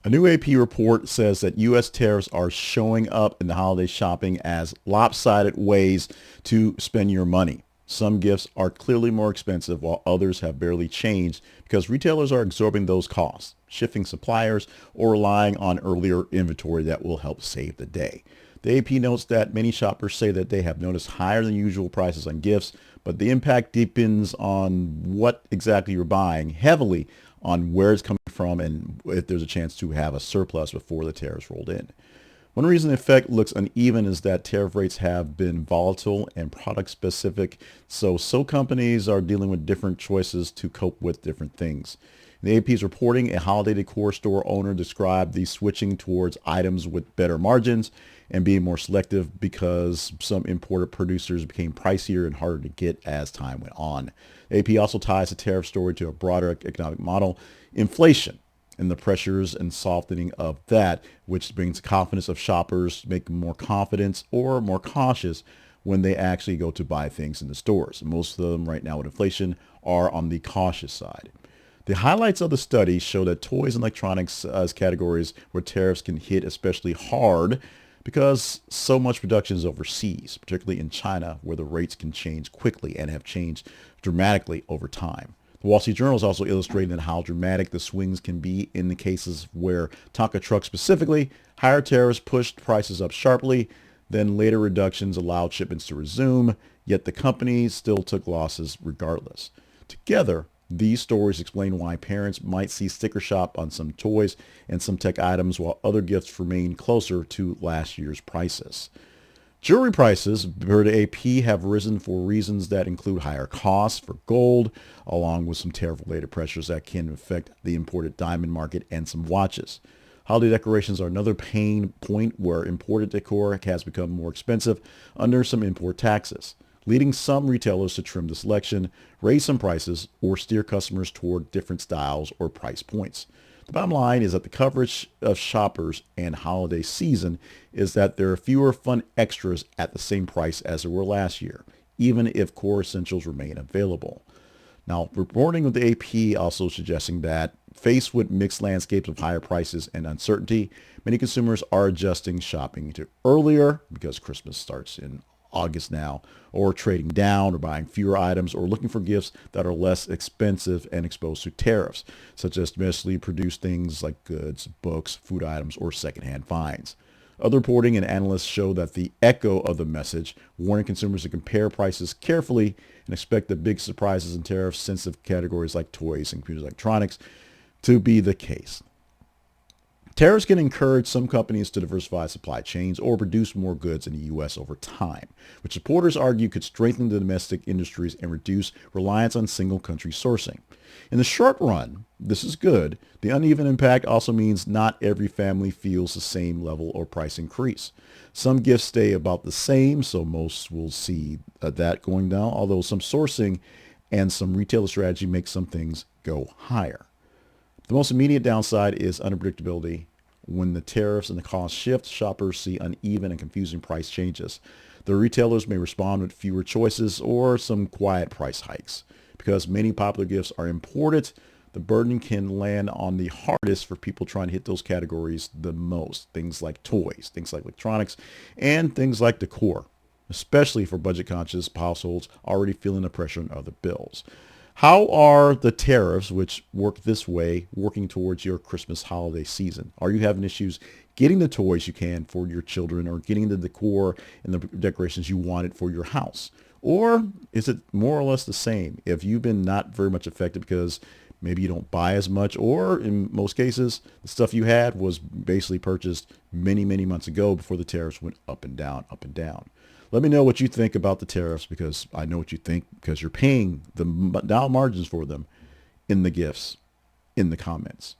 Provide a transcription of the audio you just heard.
A new AP report says that U.S. tariffs are showing up in the holiday shopping as lopsided ways to spend your money. Some gifts are clearly more expensive while others have barely changed because retailers are absorbing those costs, shifting suppliers, or relying on earlier inventory that will help save the day. The AP notes that many shoppers say that they have noticed higher than usual prices on gifts, but the impact depends on what exactly you're buying, heavily on where it's coming from and if there's a chance to have a surplus before the tariffs rolled in. One reason the effect looks uneven is that tariff rates have been volatile and product specific, so companies are dealing with different choices to cope with different things. In the AP's reporting, a holiday decor store owner described the switching towards items with better margins and being more selective because some imported producers became pricier and harder to get as time went on. The AP also ties the tariff story to a broader economic model, inflation, and the pressures and softening of that, which brings confidence of shoppers, make them more confident or more cautious when they actually go to buy things in the stores. Most of them right now with inflation are on the cautious side. The highlights of the study show that toys and electronics as categories where tariffs can hit especially hard because so much production is overseas, particularly in China, where the rates can change quickly and have changed dramatically over time. The Wall Street Journal is also illustrating how dramatic the swings can be in the cases where Tonka trucks specifically, higher tariffs pushed prices up sharply, then later reductions allowed shipments to resume, yet the companies still took losses regardless. Together, these stories explain why parents might see sticker shock on some toys and some tech items while other gifts remain closer to last year's prices. Jewelry prices, per the AP, have risen for reasons that include higher costs for gold, along with some tariff-related pressures that can affect the imported diamond market and some watches. Holiday decorations are another pain point where imported decor has become more expensive under some import taxes, leading some retailers to trim the selection, raise some prices, or steer customers toward different styles or price points. The bottom line is that the coverage of shoppers and holiday season is that there are fewer fun extras at the same price as there were last year, even if core essentials remain available. Now, reporting with the AP also suggesting that faced with mixed landscapes of higher prices and uncertainty, many consumers are adjusting shopping to earlier because Christmas starts in August now, or trading down or buying fewer items or looking for gifts that are less expensive and exposed to tariffs, such as domestically produced things like goods, books, food items, or secondhand finds. Other reporting and analysts show that the echo of the message, warning consumers to compare prices carefully and expect the big surprises in tariff-sensitive categories like toys and computer electronics to be the case. Tariffs can encourage some companies to diversify supply chains or produce more goods in the U.S. over time, which supporters argue could strengthen the domestic industries and reduce reliance on single country sourcing. In the short run, this is good. The uneven impact also means not every family feels the same level or price increase. Some gifts stay about the same, so most will see that going down, although some sourcing and some retailer strategy make some things go higher. The most immediate downside is unpredictability. When the tariffs and the cost shift, shoppers see uneven and confusing price changes. The retailers may respond with fewer choices or some quiet price hikes. Because many popular gifts are imported, the burden can land on the hardest for people trying to hit those categories the most. Things like toys, things like electronics, and things like decor, especially for budget-conscious households already feeling the pressure on other bills. How are the tariffs, which work this way, working towards your Christmas holiday season? Are you having issues getting the toys you can for your children or getting the decor and the decorations you wanted for your house? Or is it more or less the same? If you've been not very much affected because maybe you don't buy as much, or in most cases, the stuff you had was basically purchased many, many months ago before the tariffs went up and down, up and down. Let me know what you think about the tariffs, because I know what you think because you're paying the dollar margins for them in the gifts in the comments.